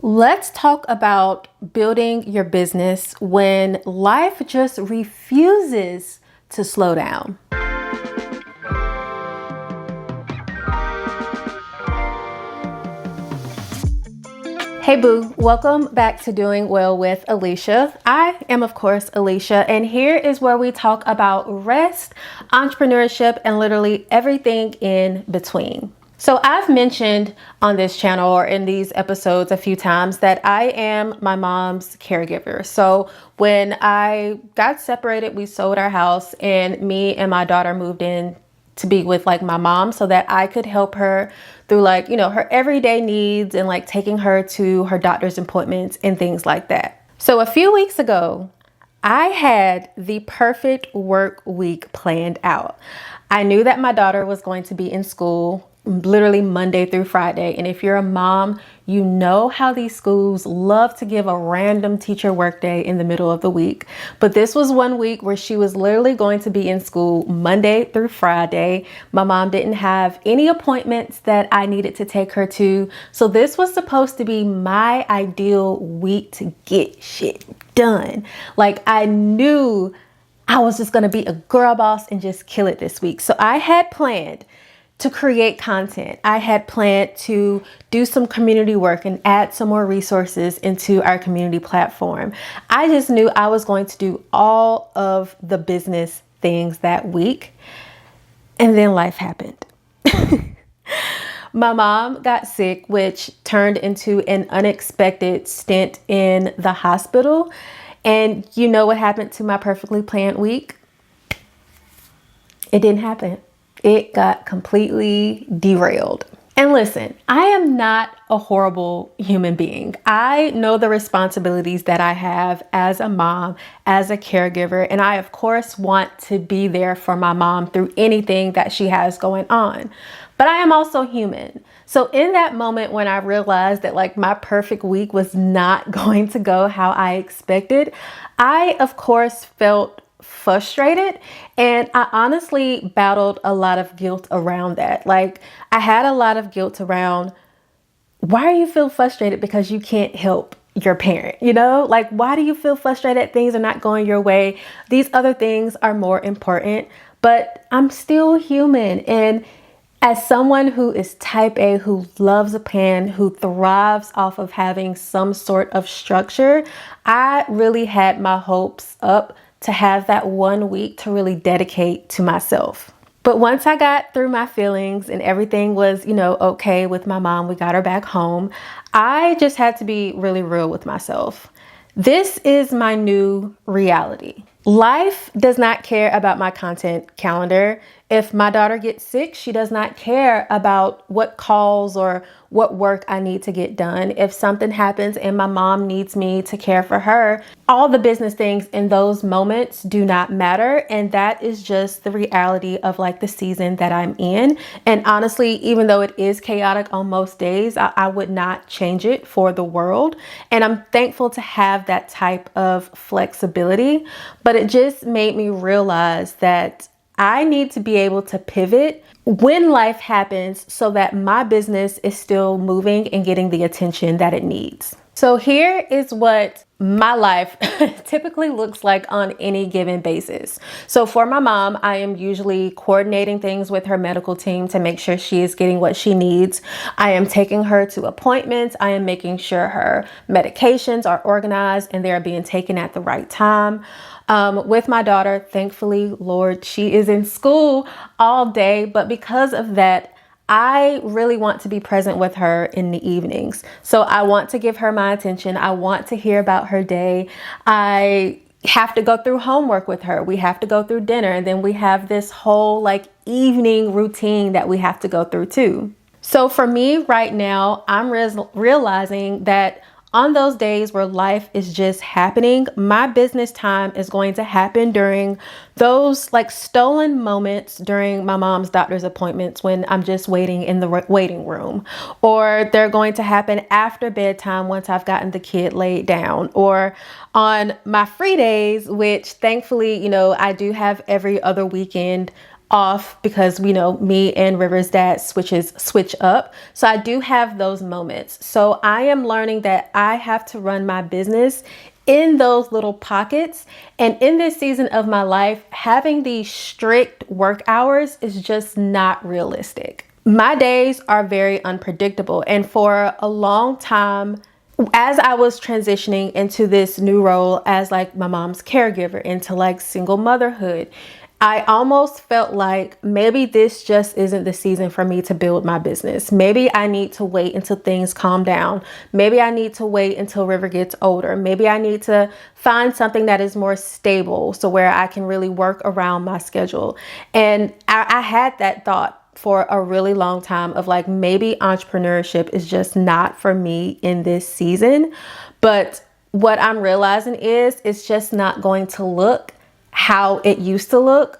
Let's talk about building your business when life just refuses to slow down. Hey boo, welcome back to Doing Well with Alicia. I am of course Alicia, and here is where we talk about rest, entrepreneurship, and literally everything in between. So I've mentioned on this channel or in these episodes a few times that I am my mom's caregiver. So when I got separated, we sold our house and me and my daughter moved in to be with my mom so that I could help her through her everyday needs and taking her to her doctor's appointments and things like that. So a few weeks ago, I had the perfect work week planned out. I knew that my daughter was going to be in school literally Monday through Friday. And if you're a mom, you know how these schools love to give a random teacher workday in the middle of the week. But this was one week where she was literally going to be in school Monday through Friday. My mom didn't have any appointments that I needed to take her to. So this was supposed to be my ideal week to get shit done. I knew I was just going to be a girl boss and just kill it this week. So I had planned to create content. I had planned to do some community work and add some more resources into our community platform. I just knew I was going to do all of the business things that week. And then life happened. My mom got sick, which turned into an unexpected stint in the hospital. And you know what happened to my perfectly planned week? It didn't happen. It got completely derailed. And listen, I am not a horrible human being. I know the responsibilities that I have as a mom, as a caregiver, and I of course want to be there for my mom through anything that she has going on. But I am also human. So in that moment when I realized that my perfect week was not going to go how I expected, I of course felt frustrated, and I honestly battled a lot of guilt around that. I had a lot of guilt around, why do you feel frustrated because you can't help your parent? Why do you feel frustrated that things are not going your way? These other things are more important, but I'm still human. And as someone who is type A, who loves a plan, who thrives off of having some sort of structure, I really had my hopes up to have that one week to really dedicate to myself. But once I got through my feelings and everything was, okay with my mom, we got her back home, I just had to be really real with myself. This is my new reality. Life does not care about my content calendar. If my daughter gets sick, she does not care about what calls or what work I need to get done. If something happens and my mom needs me to care for her, all the business things in those moments do not matter. And that is just the reality of the season that I'm in. And honestly, even though it is chaotic on most days, I would not change it for the world. And I'm thankful to have that type of flexibility. But it just made me realize that I need to be able to pivot when life happens so that my business is still moving and getting the attention that it needs. So here is what my life typically looks like on any given basis. So for my mom, I am usually coordinating things with her medical team to make sure she is getting what she needs. I am taking her to appointments. I am making sure her medications are organized and they're being taken at the right time. With my daughter, thankfully, Lord, she is in school all day, but because of that, I really want to be present with her in the evenings. So I want to give her my attention. I want to hear about her day. I have to go through homework with her. We have to go through dinner. And then we have this whole evening routine that we have to go through too. So for me right now, I'm realizing that on those days where life is just happening, my business time is going to happen during those stolen moments during my mom's doctor's appointments when I'm just waiting in the waiting room, or they're going to happen after bedtime once I've gotten the kid laid down, or on my free days, which thankfully, I do have every other weekend off because we know me and River's dad switch up. So I do have those moments. So I am learning that I have to run my business in those little pockets. And in this season of my life, having these strict work hours is just not realistic. My days are very unpredictable. And for a long time, as I was transitioning into this new role as like my mom's caregiver, into like single motherhood, I almost felt like maybe this just isn't the season for me to build my business. Maybe I need to wait until things calm down. Maybe I need to wait until River gets older. Maybe I need to find something that is more stable so where I can really work around my schedule. And I had that thought for a really long time of like, maybe entrepreneurship is just not for me in this season. But what I'm realizing is it's just not going to look how it used to look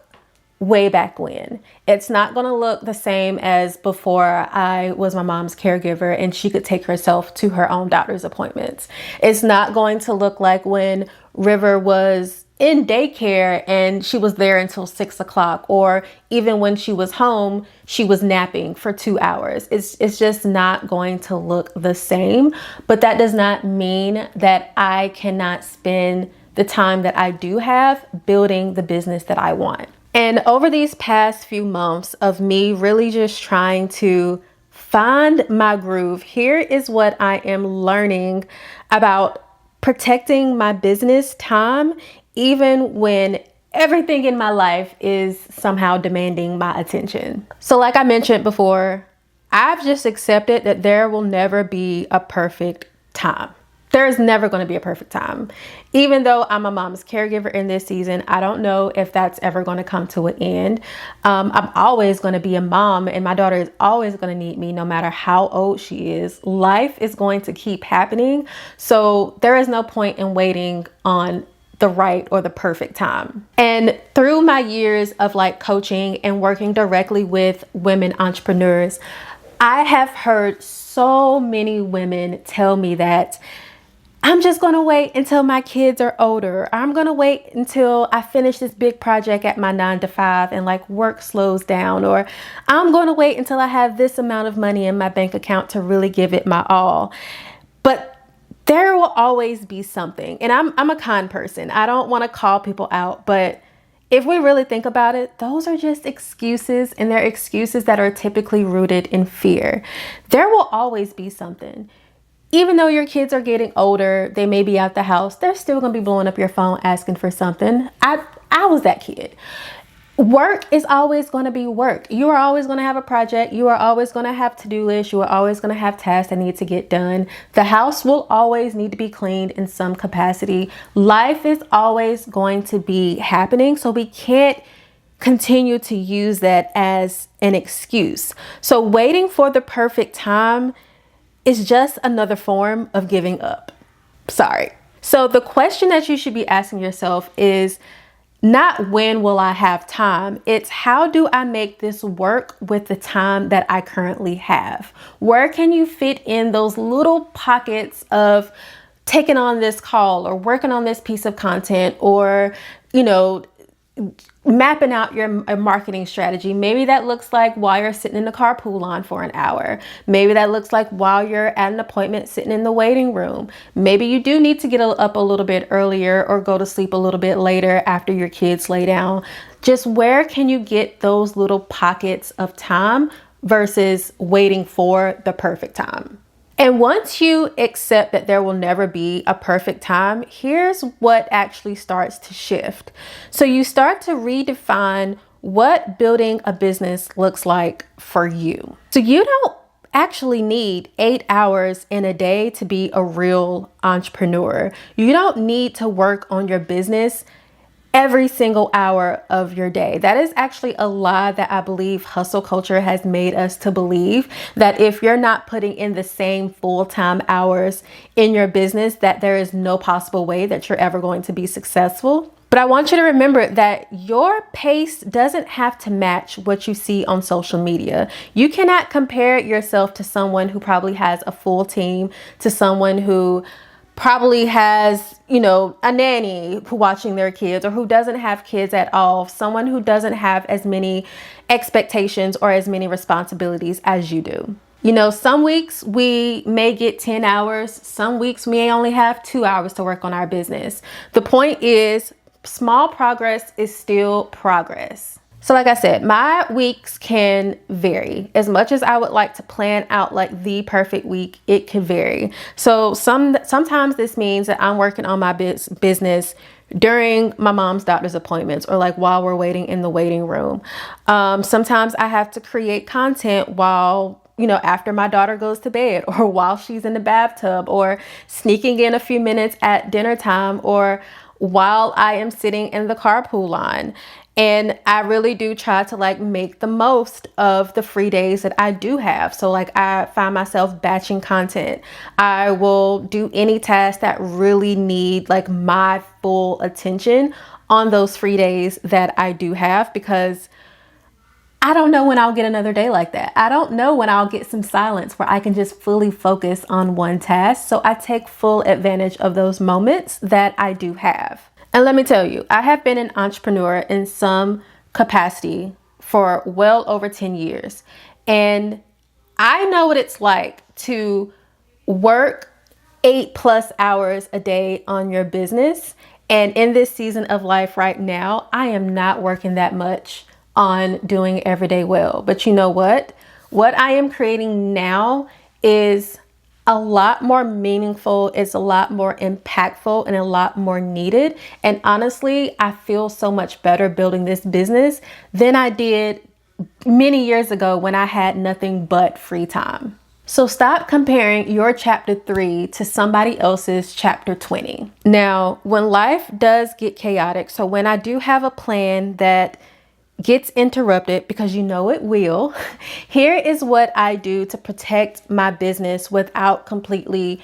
way back when. It's not going to look the same as before I was my mom's caregiver and she could take herself to her own doctor's appointments. It's not going to look like when River was in daycare and she was there until 6 o'clock, or even when she was home, she was napping for 2 hours. It's just not going to look the same. But that does not mean that I cannot spend the time that I do have building the business that I want. And over these past few months of me really just trying to find my groove, here is what I am learning about protecting my business time, even when everything in my life is somehow demanding my attention. So like I mentioned before, I've just accepted that there will never be a perfect time. There's never going to be a perfect time. Even though I'm a mom's caregiver in this season, I don't know if that's ever going to come to an end. I'm always going to be a mom, and my daughter is always going to need me no matter how old she is. Life is going to keep happening. So there is no point in waiting on the right or the perfect time. And through my years of like coaching and working directly with women entrepreneurs, I have heard so many women tell me that I'm just going to wait until my kids are older. I'm going to wait until I finish this big project at my 9-to-5 and like work slows down, or I'm going to wait until I have this amount of money in my bank account to really give it my all. But there will always be something. And I'm a kind person. I don't want to call people out, but if we really think about it, those are just excuses, and they're excuses that are typically rooted in fear. There will always be something. Even though your kids are getting older, they may be out the house, they're still going to be blowing up your phone asking for something. I was that kid. Work is always going to be work. You are always going to have a project. You are always going to have to-do lists. You are always going to have tasks that need to get done. The house will always need to be cleaned in some capacity. Life is always going to be happening. So we can't continue to use that as an excuse. So waiting for the perfect time is just another form of giving up. Sorry. So the question that you should be asking yourself is not when will I have time? It's how do I make this work with the time that I currently have? Where can you fit in those little pockets of taking on this call or working on this piece of content, or, mapping out your marketing strategy? Maybe that looks like while you're sitting in the carpool line for an hour. Maybe that looks like while you're at an appointment sitting in the waiting room. Maybe you do need to get up a little bit earlier or go to sleep a little bit later after your kids lay down. Just where can you get those little pockets of time versus waiting for the perfect time? And once you accept that there will never be a perfect time, here's what actually starts to shift. So you start to redefine what building a business looks like for you. So you don't actually need 8 hours in a day to be a real entrepreneur. You don't need to work on your business every single hour of your day. That is actually a lie that I believe hustle culture has made us to believe, that if you're not putting in the same full-time hours in your business, that there is no possible way that you're ever going to be successful. But I want you to remember that your pace doesn't have to match what you see on social media. You cannot compare yourself to someone who probably has a full team, to someone who probably has, a nanny who watching their kids, or who doesn't have kids at all, someone who doesn't have as many expectations or as many responsibilities as you do. Some weeks we may get 10 hours. Some weeks we may only have 2 hours to work on our business. The point is, small progress is still progress. So like I said, my weeks can vary. As much as I would like to plan out like the perfect week, it can vary. So sometimes this means that I'm working on my business during my mom's doctor's appointments, or like while we're waiting in the waiting room. Sometimes I have to create content while after my daughter goes to bed, or while she's in the bathtub, or sneaking in a few minutes at dinner time, or while I am sitting in the carpool line. And I really do try to like make the most of the free days that I do have. So like I find myself batching content. I will do any tasks that really need like my full attention on those free days that I do have, because I don't know when I'll get another day like that. I don't know when I'll get some silence where I can just fully focus on one task. So I take full advantage of those moments that I do have. And let me tell you, I have been an entrepreneur in some capacity for well over 10 years. And I know what it's like to work 8+ hours a day on your business. And in this season of life right now, I am not working that much on doing everyday well. But you know what? What I am creating now is a lot more meaningful, it's a lot more impactful, and a lot more needed. And honestly, I feel so much better building this business than I did many years ago when I had nothing but free time. So stop comparing your chapter 3 to somebody else's chapter 20. Now, when life does get chaotic, so when I do have a plan that gets interrupted, because it will, here is what I do to protect my business without completely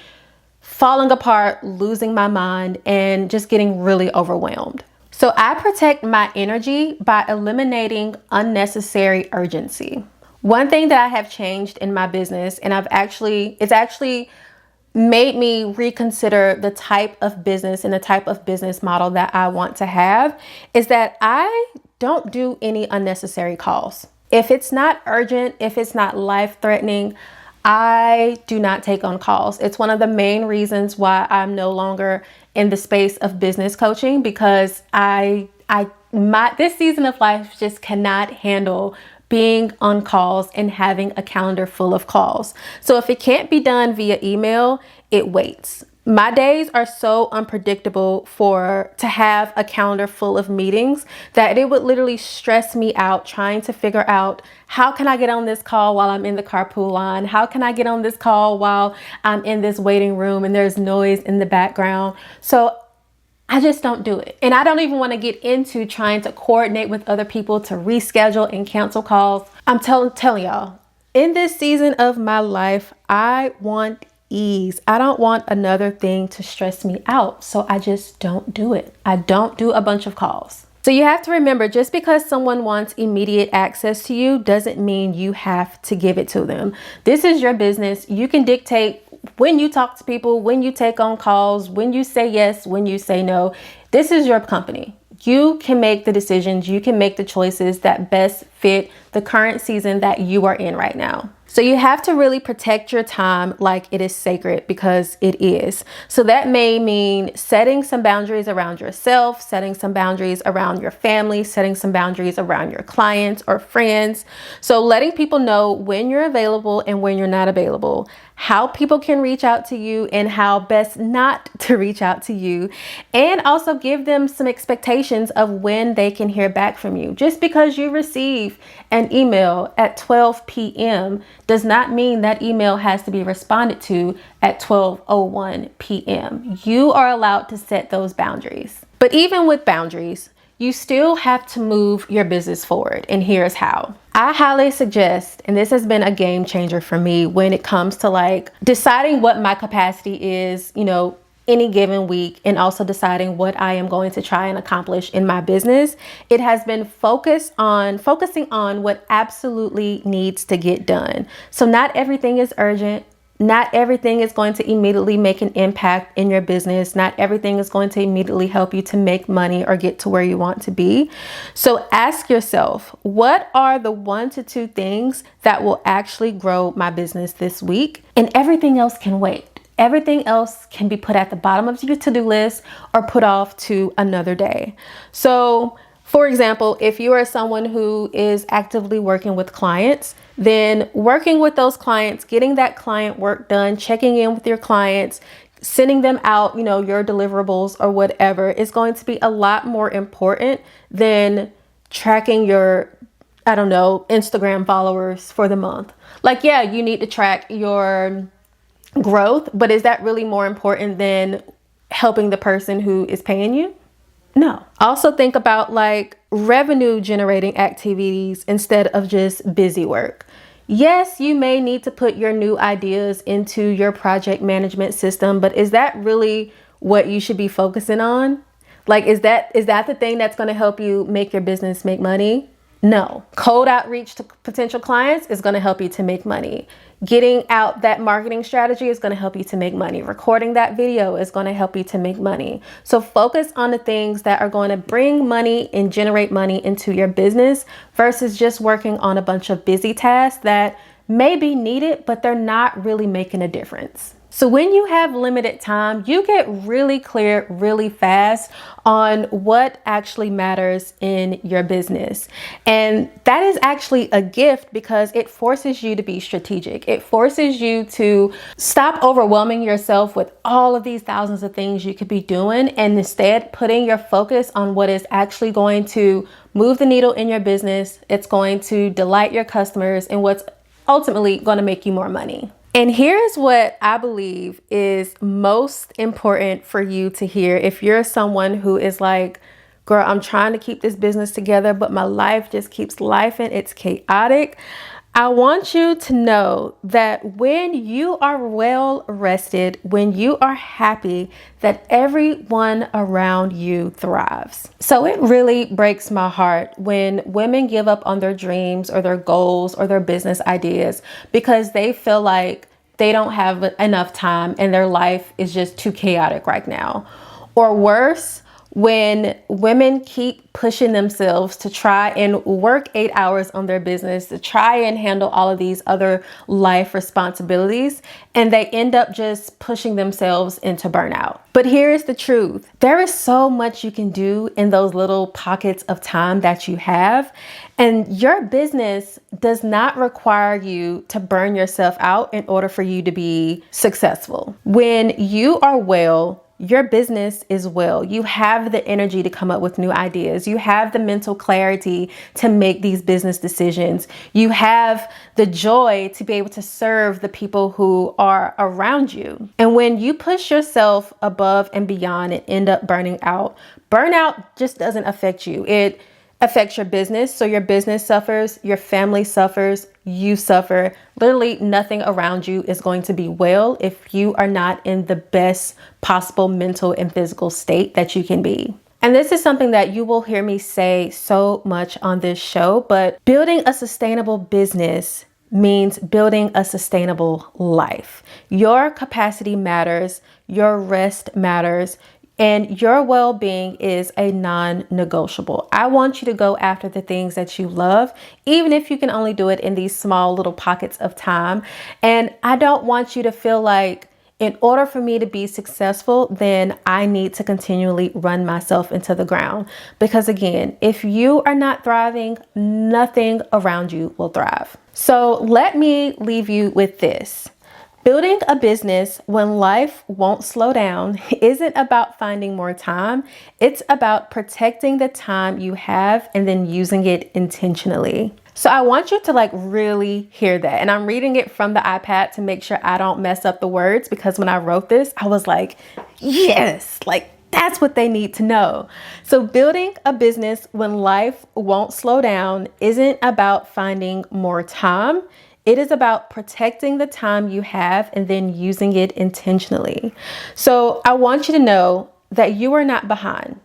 falling apart, losing my mind, and just getting really overwhelmed. So I protect my energy by eliminating unnecessary urgency. One thing that I have changed in my business, and it's actually made me reconsider the type of business and the type of business model that I want to have, is that I don't do any unnecessary calls. If it's not urgent, if it's not life-threatening, I do not take on calls. It's one of the main reasons why I'm no longer in the space of business coaching, because this season of life just cannot handle being on calls and having a calendar full of calls. So if it can't be done via email, it waits. My days are so unpredictable to have a calendar full of meetings that it would literally stress me out trying to figure out, how can I get on this call while I'm in the carpool line? How can I get on this call while I'm in this waiting room and there's noise in the background? So I just don't do it. And I don't even want to get into trying to coordinate with other people to reschedule and cancel calls. I'm telling y'all, in this season of my life, I want ease. I don't want another thing to stress me out. So I just don't do it. I don't do a bunch of calls. So you have to remember, just because someone wants immediate access to you doesn't mean you have to give it to them. This is your business. You can dictate when you talk to people, when you take on calls, when you say yes, when you say no. This is your company. You can make the decisions, you can make the choices that best fit the current season that you are in right now. So you have to really protect your time like it is sacred, because it is. So that may mean setting some boundaries around yourself, setting some boundaries around your family, setting some boundaries around your clients or friends. So letting people know when you're available and when you're not available, how people can reach out to you and how best not to reach out to you, and also give them some expectations of when they can hear back from you. Just because you receive an email at 12 p.m. does not mean that email has to be responded to at 12:01 p.m. You are allowed to set those boundaries. But even with boundaries, you still have to move your business forward. And here's how. I highly suggest, and this has been a game changer for me when it comes to like deciding what my capacity is, any given week, and also deciding what I am going to try and accomplish in my business. It has been focusing on what absolutely needs to get done. So not everything is urgent. Not everything is going to immediately make an impact in your business. Not everything is going to immediately help you to make money or get to where you want to be. So ask yourself, what are the 1 to 2 things that will actually grow my business this week? And everything else can wait. Everything else can be put at the bottom of your to-do list or put off to another day. So for example, if you are someone who is actively working with clients, then working with those clients, getting that client work done, checking in with your clients, sending them out, your deliverables or whatever is going to be a lot more important than tracking your, Instagram followers for the month. Like, yeah, you need to track your growth, but is that really more important than helping the person who is paying you? No. Also think about like revenue generating activities instead of just busy work. Yes, you may need to put your new ideas into your project management system, but is that really what you should be focusing on? Like, is that the thing that's going to help you make your business make money? No. Cold outreach to potential clients is going to help you to make money. Getting out that marketing strategy is going to help you to make money. Recording that video is going to help you to make money. So focus on the things that are going to bring money and generate money into your business versus just working on a bunch of busy tasks that may be needed, but they're not really making a difference. So when you have limited time, you get really clear really fast on what actually matters in your business. And that is actually a gift because it forces you to be strategic. It forces you to stop overwhelming yourself with all of these thousands of things you could be doing and instead putting your focus on what is actually going to move the needle in your business. It's going to delight your customers and what's ultimately going to make you more money. And here's what I believe is most important for you to hear if you're someone who is like, girl, I'm trying to keep this business together, but my life just keeps life and it's chaotic. I want you to know that when you are well rested, when you are happy, that everyone around you thrives. So it really breaks my heart when women give up on their dreams or their goals or their business ideas because they feel like they don't have enough time and their life is just too chaotic right now. Or worse, when women keep pushing themselves to try and work 8 hours on their business, to try and handle all of these other life responsibilities, and they end up just pushing themselves into burnout. But here's the truth. There is so much you can do in those little pockets of time that you have, and your business does not require you to burn yourself out in order for you to be successful. When you are well, your business is well. You have the energy to come up with new ideas. You have the mental clarity to make these business decisions. You have the joy to be able to serve the people who are around you. And when you push yourself above and beyond and end up burning out, burnout just doesn't affect you. It affects your business. So your business suffers, your family suffers, you suffer. Literally nothing around you is going to be well if you are not in the best possible mental and physical state that you can be. And this is something that you will hear me say so much on this show, but building a sustainable business means building a sustainable life. Your capacity matters, your rest matters, and your well-being is a non-negotiable. I want you to go after the things that you love, even if you can only do it in these small little pockets of time. And I don't want you to feel like in order for me to be successful, then I need to continually run myself into the ground. Because again, if you are not thriving, nothing around you will thrive. So let me leave you with this. Building a business when life won't slow down isn't about finding more time. It's about protecting the time you have and then using it intentionally. So I want you to really hear that. And I'm reading it from the iPad to make sure I don't mess up the words, because when I wrote this, I was like, yes, that's what they need to know. So building a business when life won't slow down isn't about finding more time. It is about protecting the time you have and then using it intentionally. So I want you to know that you are not behind.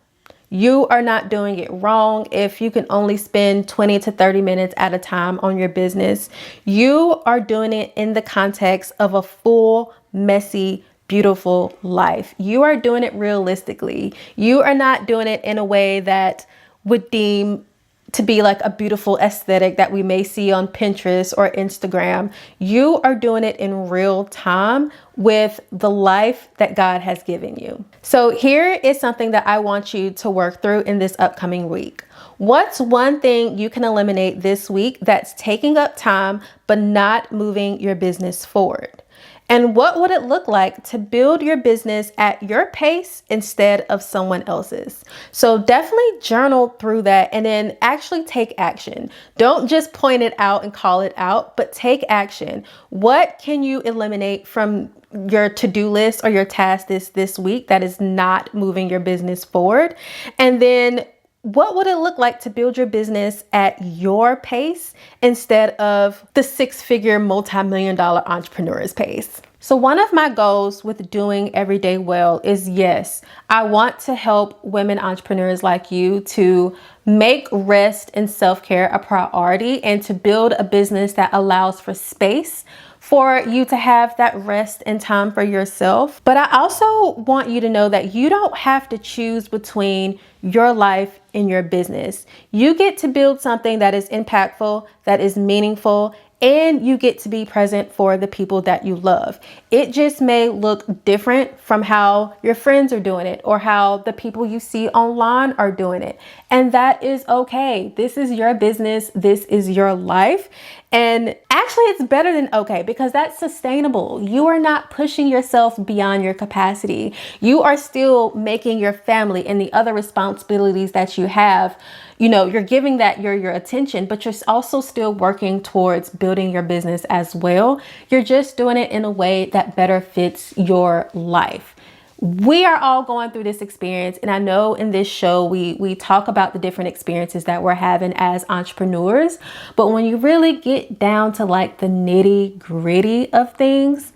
you are not doing it wrong. If you can only spend 20 to 30 minutes at a time on your business, you are doing it in the context of a full, messy, beautiful life. You are doing it realistically. You are not doing it in a way that would deem to be like a beautiful aesthetic that we may see on Pinterest or Instagram. You are doing it in real time with the life that God has given you. So here is something that I want you to work through in this upcoming week. What's one thing you can eliminate this week that's taking up time but not moving your business forward? And what would it look like to build your business at your pace instead of someone else's? So definitely journal through that and then actually take action. Don't just point it out and call it out, but take action. What can you eliminate from your to-do list or your task this week that is not moving your business forward? And then what would it look like to build your business at your pace instead of the six-figure multi-million-dollar entrepreneur's pace? So one of my goals with doing Everyday Well is, yes, I want to help women entrepreneurs like you to make rest and self-care a priority and to build a business that allows for space for you to have that rest and time for yourself. But I also want you to know that you don't have to choose between your life and your business. You get to build something that is impactful, that is meaningful, and you get to be present for the people that you love. It just may look different from how your friends are doing it or how the people you see online are doing it. And that is okay. This is your business. This is your life. And actually, it's better than okay because that's sustainable. You are not pushing yourself beyond your capacity. You are still making your family and the other responsibilities that you have, you're giving that your attention, but you're also still working towards building your business as well. You're just doing it in a way that better fits your life. We are all going through this experience. And I know in this show, we talk about the different experiences that we're having as entrepreneurs. But when you really get down to like the nitty gritty of things,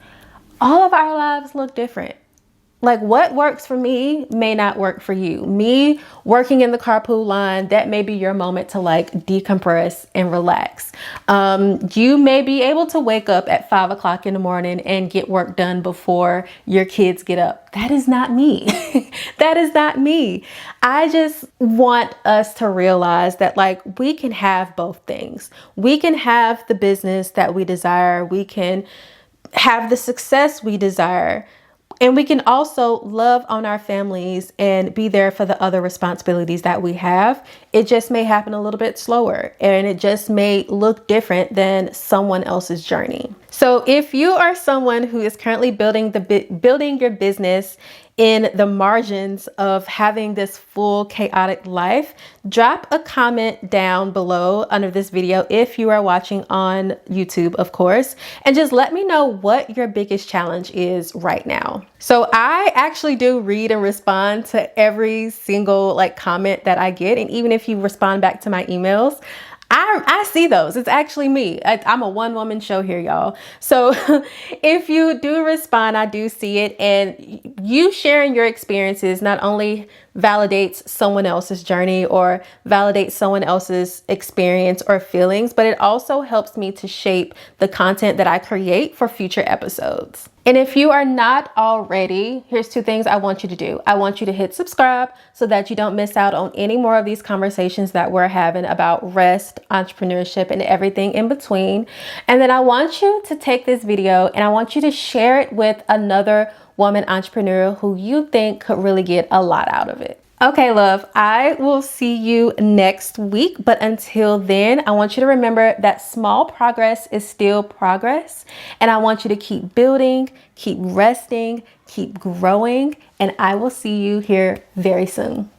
all of our lives look different. Like what works for me may not work for you. Me working in the carpool line, that may be your moment to like decompress and relax. You may be able to wake up at 5 o'clock in the morning and get work done before your kids get up. That is not me. That is not me. I just want us to realize that like we can have both things. We can have the business that we desire. We can have the success we desire. And we can also love on our families and be there for the other responsibilities that we have. It just may happen a little bit slower and it just may look different than someone else's journey. So if you are someone who is currently building your business in the margins of having this full chaotic life, drop a comment down below under this video if you are watching on YouTube, of course, and just let me know what your biggest challenge is right now. So I actually do read and respond to every single comment that I get. And even if you respond back to my emails, I see those. It's actually me. I'm a one-woman show here, y'all. So if you do respond, I do see it. And you sharing your experiences not only validates someone else's journey or validates someone else's experience or feelings, but it also helps me to shape the content that I create for future episodes. And if you are not already, here's 2 things I want you to do. I want you to hit subscribe so that you don't miss out on any more of these conversations that we're having about rest, entrepreneurship, and everything in between. And then I want you to take this video and I want you to share it with another woman entrepreneur who you think could really get a lot out of it. Okay, love, I will see you next week. But until then, I want you to remember that small progress is still progress. And I want you to keep building, keep resting, keep growing. And I will see you here very soon.